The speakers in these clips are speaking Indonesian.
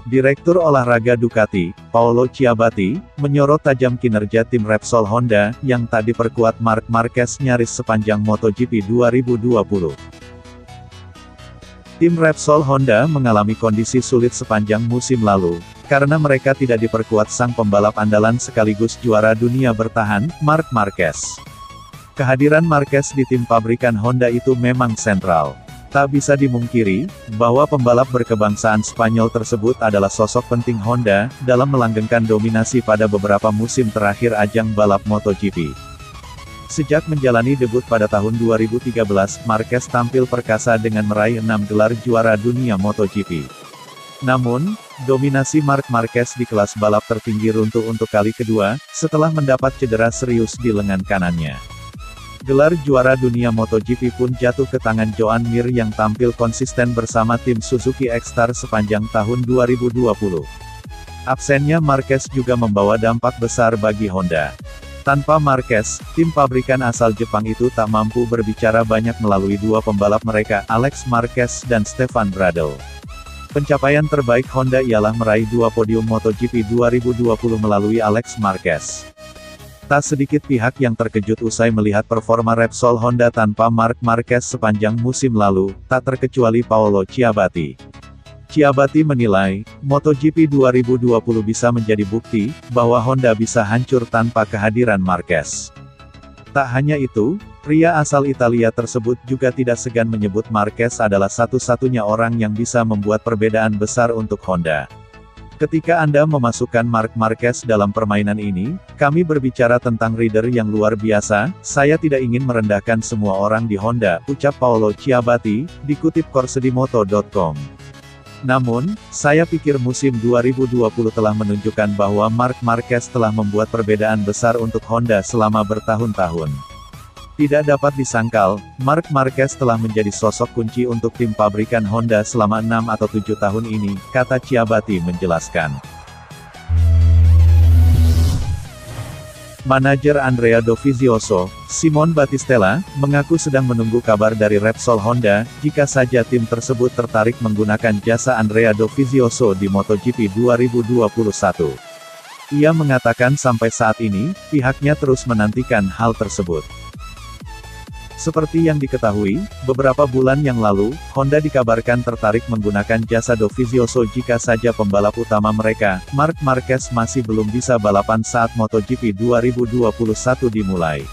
Direktur Olahraga Ducati, Paolo Ciabatti, menyorot tajam kinerja tim Repsol Honda, yang tak diperkuat Marc Marquez nyaris sepanjang MotoGP 2020. Tim Repsol Honda mengalami kondisi sulit sepanjang musim lalu, karena mereka tidak diperkuat sang pembalap andalan sekaligus juara dunia bertahan, Marc Marquez. Kehadiran Marquez di tim pabrikan Honda itu memang sentral. Tak bisa dimungkiri, bahwa pembalap berkebangsaan Spanyol tersebut adalah sosok penting Honda, dalam melanggengkan dominasi pada beberapa musim terakhir ajang balap MotoGP. Sejak menjalani debut pada tahun 2013, Marquez tampil perkasa dengan meraih 6 gelar juara dunia MotoGP. Namun, dominasi Marc Marquez di kelas balap tertinggi runtuh untuk kali kedua, setelah mendapat cedera serius di lengan kanannya. Gelar juara dunia MotoGP pun jatuh ke tangan Joan Mir yang tampil konsisten bersama tim Suzuki X-Star sepanjang tahun 2020. Absennya Marquez juga membawa dampak besar bagi Honda. Tanpa Marquez, tim pabrikan asal Jepang itu tak mampu berbicara banyak melalui dua pembalap mereka, Alex Marquez dan Stefan Bradl. Pencapaian terbaik Honda ialah meraih 2 podium MotoGP 2020 melalui Alex Marquez. Tak sedikit pihak yang terkejut usai melihat performa Repsol Honda tanpa Marc Marquez sepanjang musim lalu, tak terkecuali Paolo Ciabatti. Ciabatti menilai, MotoGP 2020 bisa menjadi bukti, bahwa Honda bisa hancur tanpa kehadiran Marquez. Tak hanya itu, pria asal Italia tersebut juga tidak segan menyebut Marquez adalah satu-satunya orang yang bisa membuat perbedaan besar untuk Honda. Ketika Anda memasukkan Marc Marquez dalam permainan ini, kami berbicara tentang rider yang luar biasa, saya tidak ingin merendahkan semua orang di Honda, ucap Paolo Ciabatti, dikutip Corsedimoto.com. Namun, saya pikir musim 2020 telah menunjukkan bahwa Marc Marquez telah membuat perbedaan besar untuk Honda selama bertahun-tahun. Tidak dapat disangkal, Marc Marquez telah menjadi sosok kunci untuk tim pabrikan Honda selama 6 atau 7 tahun ini, kata Ciabatti menjelaskan. Manajer Andrea Dovizioso, Simon Battistella, mengaku sedang menunggu kabar dari Repsol Honda, jika saja tim tersebut tertarik menggunakan jasa Andrea Dovizioso di MotoGP 2021. Ia mengatakan sampai saat ini, pihaknya terus menantikan hal tersebut. Seperti yang diketahui, beberapa bulan yang lalu, Honda dikabarkan tertarik menggunakan jasa Dovizioso jika saja pembalap utama mereka, Marc Marquez masih belum bisa balapan saat MotoGP 2021 dimulai.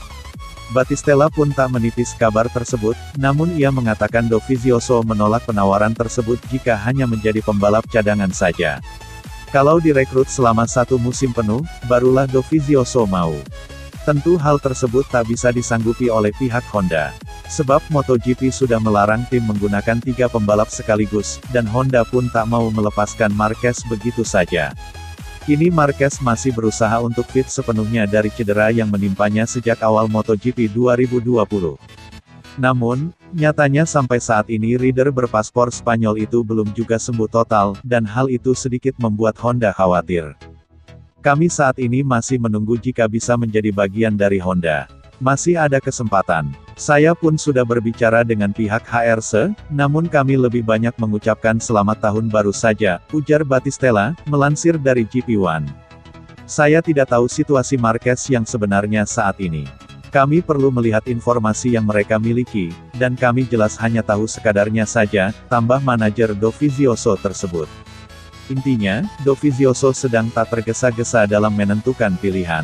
Battistella pun tak menipis kabar tersebut, namun ia mengatakan Dovizioso menolak penawaran tersebut jika hanya menjadi pembalap cadangan saja. Kalau direkrut selama 1 musim penuh, barulah Dovizioso mau. Tentu hal tersebut tak bisa disanggupi oleh pihak Honda. Sebab MotoGP sudah melarang tim menggunakan 3 pembalap sekaligus, dan Honda pun tak mau melepaskan Marquez begitu saja. Kini Marquez masih berusaha untuk fit sepenuhnya dari cedera yang menimpanya sejak awal MotoGP 2020. Namun, nyatanya sampai saat ini rider berpaspor Spanyol itu belum juga sembuh total, dan hal itu sedikit membuat Honda khawatir. Kami saat ini masih menunggu jika bisa menjadi bagian dari Honda. Masih ada kesempatan. Saya pun sudah berbicara dengan pihak HRC, namun kami lebih banyak mengucapkan selamat tahun baru saja, ujar Battistella, melansir dari GP1. Saya tidak tahu situasi Marquez yang sebenarnya saat ini. Kami perlu melihat informasi yang mereka miliki, dan kami jelas hanya tahu sekadarnya saja, tambah manajer Dovizioso tersebut. Intinya, Dovizioso sedang tak tergesa-gesa dalam menentukan pilihan.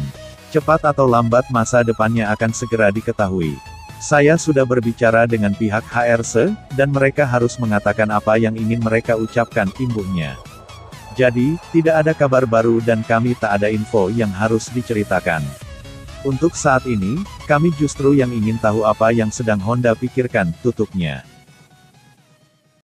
Cepat atau lambat masa depannya akan segera diketahui. Saya sudah berbicara dengan pihak HRC, dan mereka harus mengatakan apa yang ingin mereka ucapkan, imbuhnya. Jadi, tidak ada kabar baru dan kami tak ada info yang harus diceritakan. Untuk saat ini, kami justru yang ingin tahu apa yang sedang Honda pikirkan, tutupnya.